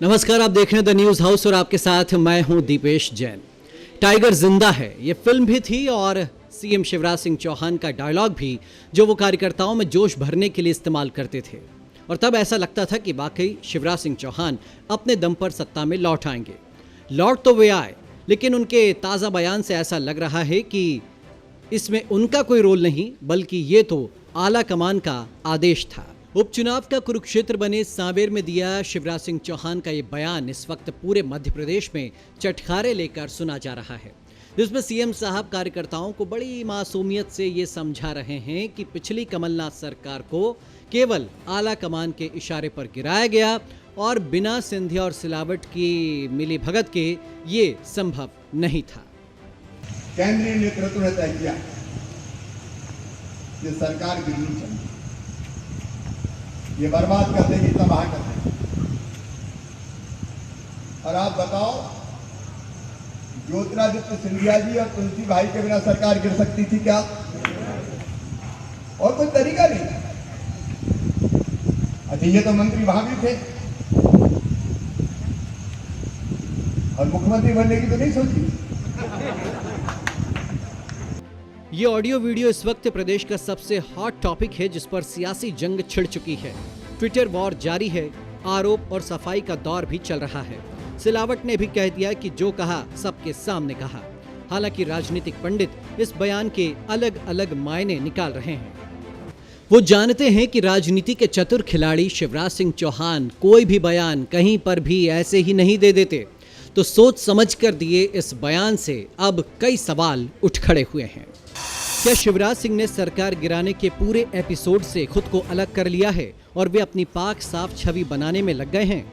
नमस्कार, आप देख रहे हैं द न्यूज हाउस और आपके साथ मैं हूं दीपेश जैन। टाइगर जिंदा है, ये फिल्म भी थी और सीएम शिवराज सिंह चौहान का डायलॉग भी, जो वो कार्यकर्ताओं में जोश भरने के लिए इस्तेमाल करते थे। और तब ऐसा लगता था कि वाकई शिवराज सिंह चौहान अपने दम पर सत्ता में लौट आएंगे। लौट तो वे आए, लेकिन उनके ताज़ा बयान से ऐसा लग रहा है कि इसमें उनका कोई रोल नहीं, बल्कि ये तो आला कमान का आदेश था। उपचुनाव का कुरुक्षेत्र बने सांवेर में दिया शिवराज सिंह चौहान का ये बयान इस वक्त पूरे मध्य प्रदेश में चटखारे लेकर सुना जा रहा है, जिसमें सीएम साहब कार्यकर्ताओं को बड़ी मासूमियत से ये समझा रहे हैं कि पिछली कमलनाथ सरकार को केवल आला कमान के इशारे पर गिराया गया और बिना सिंधिया और सिलावट की मिलीभगत के ये संभव नहीं था। केंद्रीय नेतृत्व ने तय किया ये सरकार गिरनी चाहिए, ये बर्बाद कर देगी, तबाह कर देगी। और आप बताओ, ज्योतिरादित्य सिंधिया जी और तुलसी भाई के बिना सरकार गिर सकती थी क्या? और कोई तरीका नहीं था। अच्छा, ये तो मंत्री वहां भी थे और मुख्यमंत्री बनने की तो नहीं सोची। ये ऑडियो वीडियो इस वक्त प्रदेश का सबसे हॉट टॉपिक है, जिस पर सियासी जंग छिड़ चुकी है। ट्विटर वॉर जारी है, आरोप और सफाई का दौर भी चल रहा है। सिलावट ने भी कह दिया कि जो कहा सबके सामने कहा। हालांकि राजनीतिक पंडित इस बयान के अलग अलग मायने निकाल रहे हैं। वो जानते हैं कि राजनीति के चतुर खिलाड़ी शिवराज सिंह चौहान कोई भी बयान कहीं पर भी ऐसे ही नहीं दे देते, तो सोच समझ कर दिए इस बयान से अब कई सवाल उठ खड़े हुए हैं। क्या शिवराज सिंह ने सरकार गिराने के पूरे एपिसोड से खुद को अलग कर लिया है और वे अपनी पाक साफ छवि बनाने में लग गए हैं?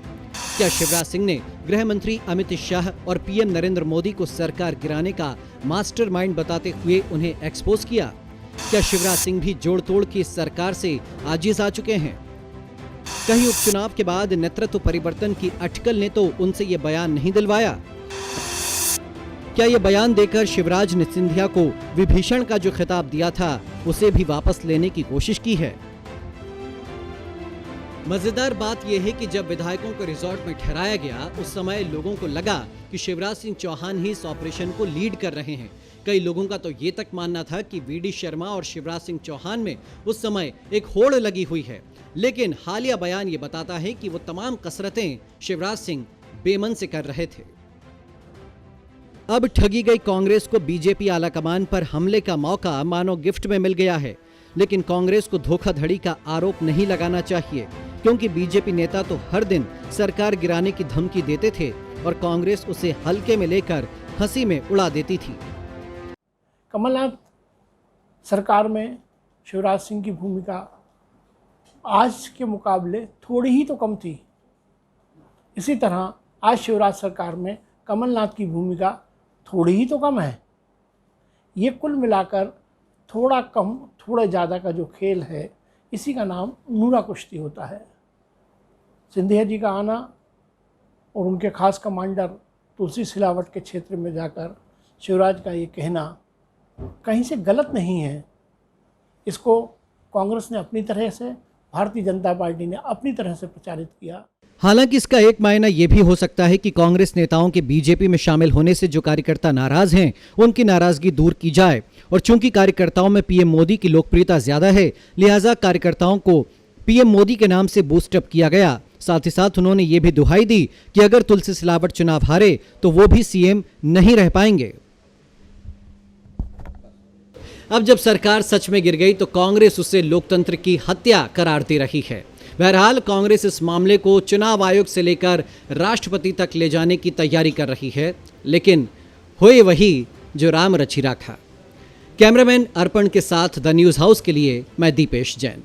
क्या शिवराज सिंह ने गृह मंत्री अमित शाह और पीएम नरेंद्र मोदी को सरकार गिराने का मास्टरमाइंड बताते हुए उन्हें एक्सपोज किया? क्या शिवराज सिंह भी जोड़ तोड़ की सरकार से आजिज आ चुके हैं? कहीं उपचुनाव के बाद नेतृत्व परिवर्तन की अटकल ने तो उनसे ये बयान नहीं दिलवाया? क्या ये बयान देकर शिवराज ने सिंधिया को विभीषण का जो खिताब दिया था उसे भी वापस लेने की कोशिश की है? मजेदार बात यह है कि जब विधायकों को रिजॉर्ट में ठहराया गया, उस समय लोगों को लगा कि शिवराज सिंह चौहान ही इस ऑपरेशन को लीड कर रहे हैं। कई लोगों का तो ये तक मानना था कि वीडी शर्मा और शिवराज सिंह चौहान में उस समय एक होड़ लगी हुई है। लेकिन हालिया बयान ये बताता है कि वो तमाम कसरतें शिवराज सिंह बेमन से कर रहे थे। अब ठगी गई कांग्रेस को बीजेपी आलाकमान पर हमले का मौका मानो गिफ्ट में मिल गया है। लेकिन कांग्रेस को धोखाधड़ी का आरोप नहीं लगाना चाहिए, क्योंकि बीजेपी नेता तो हर दिन सरकार गिराने की धमकी देते थे और कांग्रेस उसे हल्के में लेकर हंसी में उड़ा देती थी। कमलनाथ सरकार में शिवराज सिंह की भूमिका आज के मुकाबले थोड़ी ही तो कम थी। इसी तरह आज शिवराज सरकार में कमलनाथ की भूमिका थोड़ी ही तो कम है। ये कुल मिलाकर थोड़ा कम थोड़ा ज़्यादा का जो खेल है, इसी का नाम नूरा कुश्ती होता है। सिंधिया जी का आना और उनके खास कमांडर तुलसी सिलावट के क्षेत्र में जाकर शिवराज का ये कहना कहीं से गलत नहीं है। इसको कांग्रेस ने अपनी तरह से, भारतीय जनता पार्टी ने अपनी तरह से प्रचारित किया। हालांकि इसका एक मायना यह भी हो सकता है कि कांग्रेस नेताओं के बीजेपी में शामिल होने से जो कार्यकर्ता नाराज हैं, उनकी नाराजगी दूर की जाए। और चूंकि कार्यकर्ताओं में पीएम मोदी की लोकप्रियता ज्यादा है, लिहाजा कार्यकर्ताओं को पीएम मोदी के नाम से बूस्टअप किया गया। साथ ही साथ उन्होंने ये भी दुहाई दी कि अगर तुलसी सिलावट चुनाव हारे तो वो भी सीएम नहीं रह पाएंगे। अब जब सरकार सच में गिर गई तो कांग्रेस उसे लोकतंत्र की हत्या करार दे रही है। बहरहाल कांग्रेस इस मामले को चुनाव आयोग से लेकर राष्ट्रपति तक ले जाने की तैयारी कर रही है, लेकिन होए वही जो राम रचि राखा। कैमरामैन अर्पण के साथ द न्यूज हाउस के लिए मैं दीपेश जैन।